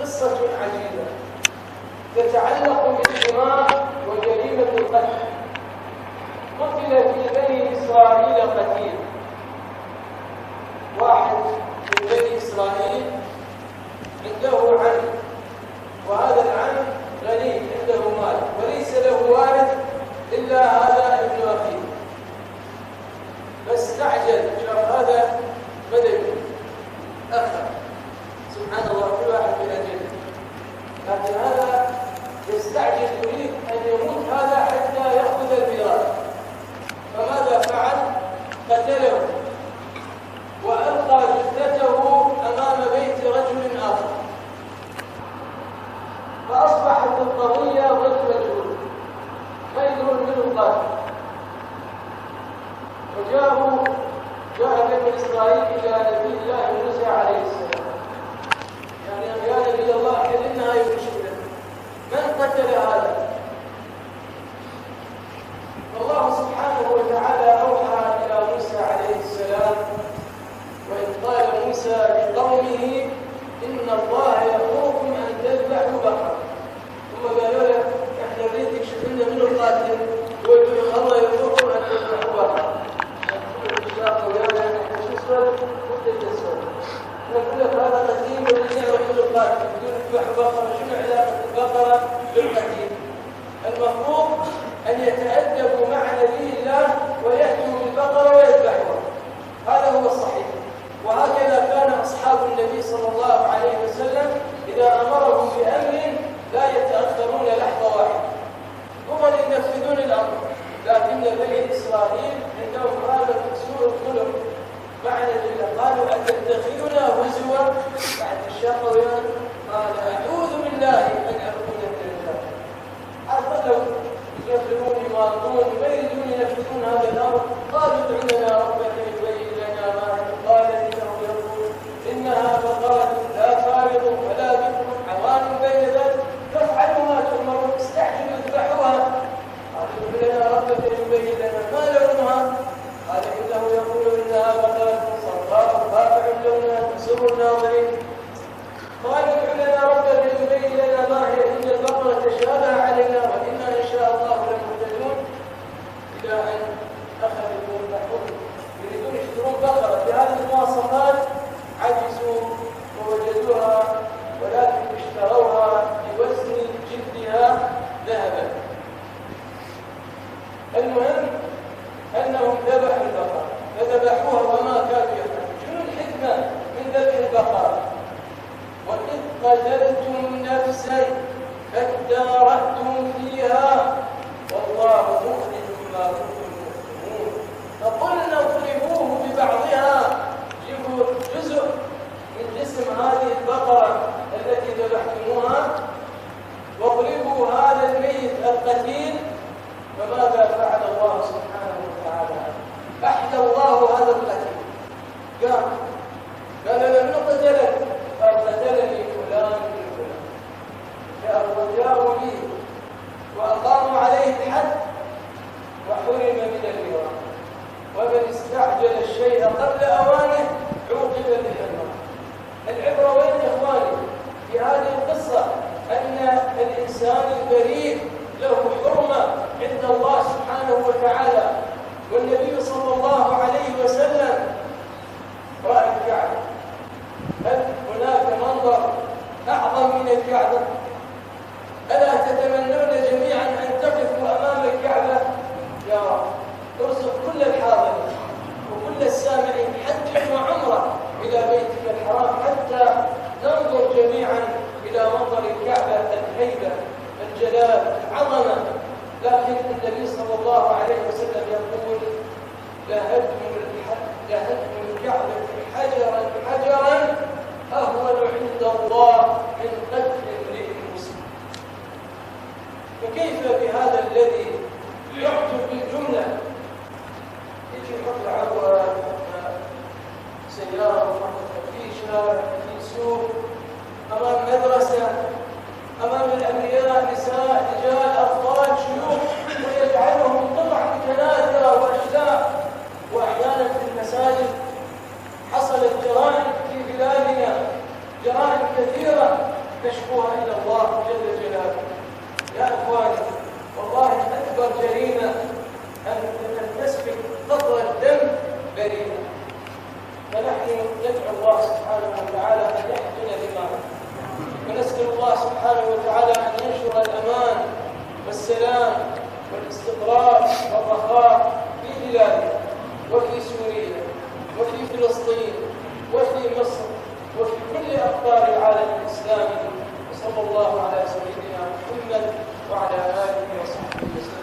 قصة عجيبة تتعلق بالدماء وجريمة القتل. قتل في بني إسرائيل قتيل، واحد من بني إسرائيل عنده عم، وهذا العم غني عنده مال وليس له وارث إلا هذا ابن أخيه، فاستعجل شاف هذا بدوي أخر، سبحان الله كل واحد من أجله، لكن هذا يستعجل يريد أن يموت هذا حتى يأخذ الميراث، فماذا فعل؟ قتله وألقى جثته أمام بيت رجل آخر، فأصبحت القضية ضد مجهول ما يدرون من القاتل. جاء بني إسرائيل إلى نبي الله موسى عليه السلام، يعني يا نبي الله كلمنا هاي المشكلة، من قتل هذا؟ الله سبحانه وتعالى أوحى إلى موسى عليه السلام، وإذ قال موسى لقومه إن الله يأمركم أن تذبحوا بقرة، ثم قالوا له إحنا نريد تكشف لنا من القاتل، ويقول الله يأمركم أن تذبحوا بقرة. نقول لك هذا قتيل والذي يعرف من القاتل بدون تذبح بقرة، شنو علاقة البقرة بالقتيل؟ المفروض أن يتأدبوا مع نبي الله ويأتوا بالبقرة ويذبحوها، هذا هو الصحيح. وهكذا كان أصحاب النبي صلى الله عليه وسلم إذا أمرهم بأمر لا يتأخرون لحظة واحدة، هم اللي ينفذون الأمر. لكن بني إسرائيل عندهم هذا سوء الخلق مع نبي الله، قالوا أتتخذنا هزوا بعد الشقويان؟ قال أعوذ بالله أن أكون من الجاهلين. أرسلوا يكفرون يماطون ما يريدون ينفذون هذا الأمر، قالوا ادع لنا ربك يبين لنا ما هي، قال إنه يقول إنها بقرة لا فارض ولا بكر عوان بين ذلك فافعلوا ما تؤمرون، استعجلوا اذبحوها. قالوا ادع لنا ربك يبين لنا ما لونها، قال إنه يقول إنها بقرة صفراء فاقع لونها تسر الناظرين. قالوا ادع لنا ربك يبين لنا ما هي إن البقرة تشابه علينا وإنا إن شاء الله لمهتدون، إلى أن أخذوا يذبحون يريدون يشترون بقرة بهذه المواصفات، عجزوا ووجدوها ولكن اشتروها بوزن جلدها ذهبا. المهم أنهم ذبحوا البقرة فذبحوها وما كانوا يفعلون. شنو الحكمة من ذبح البقرة؟ وإذ قتلتم نفسا فادارأتم فيها والله مخرج ما كنتم تكتمون، فقلنا اضربوه ببعضها، جيبوا جزء من جسم هذه البقرة التي ذبحتموها واضربوا هذا الميت القتيل. فماذا فعل الله سبحانه وتعالى؟ أحيا الله هذا القتيل، قال لم نقتلك، قال قتلني فلان من فلان، جاءوا به وأقاموا عليه الحد وحرم من الميراث، ومن استعجل الشيء قبل أوانه عوقب بالحرمان. العبرة وين يا إخواني في هذه القصة؟ أن الإنسان البريء له حرمة عند الله سبحانه وتعالى. والنبي صلى الله عليه وسلم رأى الكعبة، هل هناك منظر أعظم من الكعبة؟ ألا تتمنون جميعا أن تقفوا أمام الكعبة؟ يا رب ارزق كل الحاضرين وكل السامعين حج وعمرة إلى بيتك الحرام حتى ننظر جميعا إلى منظر الكعبة، الهيبة، الجلال، العظمة. لكن النبي صلى الله عليه وسلم يقول لهدم الكعبة حجرا حجرا أهون عند الله من قتل امرئ مسلم. فكيف بهذا الذي يقتل بالجملة، يجي يحط عروة، سيارة، في شارع، في سوق، أمام مدرسة، أمام الأبرياء، نساء، رجال، أطفال، شيوخ، ويجعلهم قطع متناثرة وأشلاء. وأحيانا في المساجد حصلت جرائم في بلادنا، جرائم كثيرة تشكوها إلى الله جل جلاله. يا إخواني، والله أكبر جريمة أن تسفك قطرة دم بريئة، فنحن ندعو الله سبحانه وتعالى أن يحقن دماءنا، ونسأل الله سبحانه وتعالى أن ينشر الأمان والسلام والاستقرار والرخاء في بلادنا وفي سوريا وفي فلسطين وفي مصر وفي كل أقطار العالم الإسلامي. وصلى الله على سيدنا محمد وعلى آله وصحبه وسلم.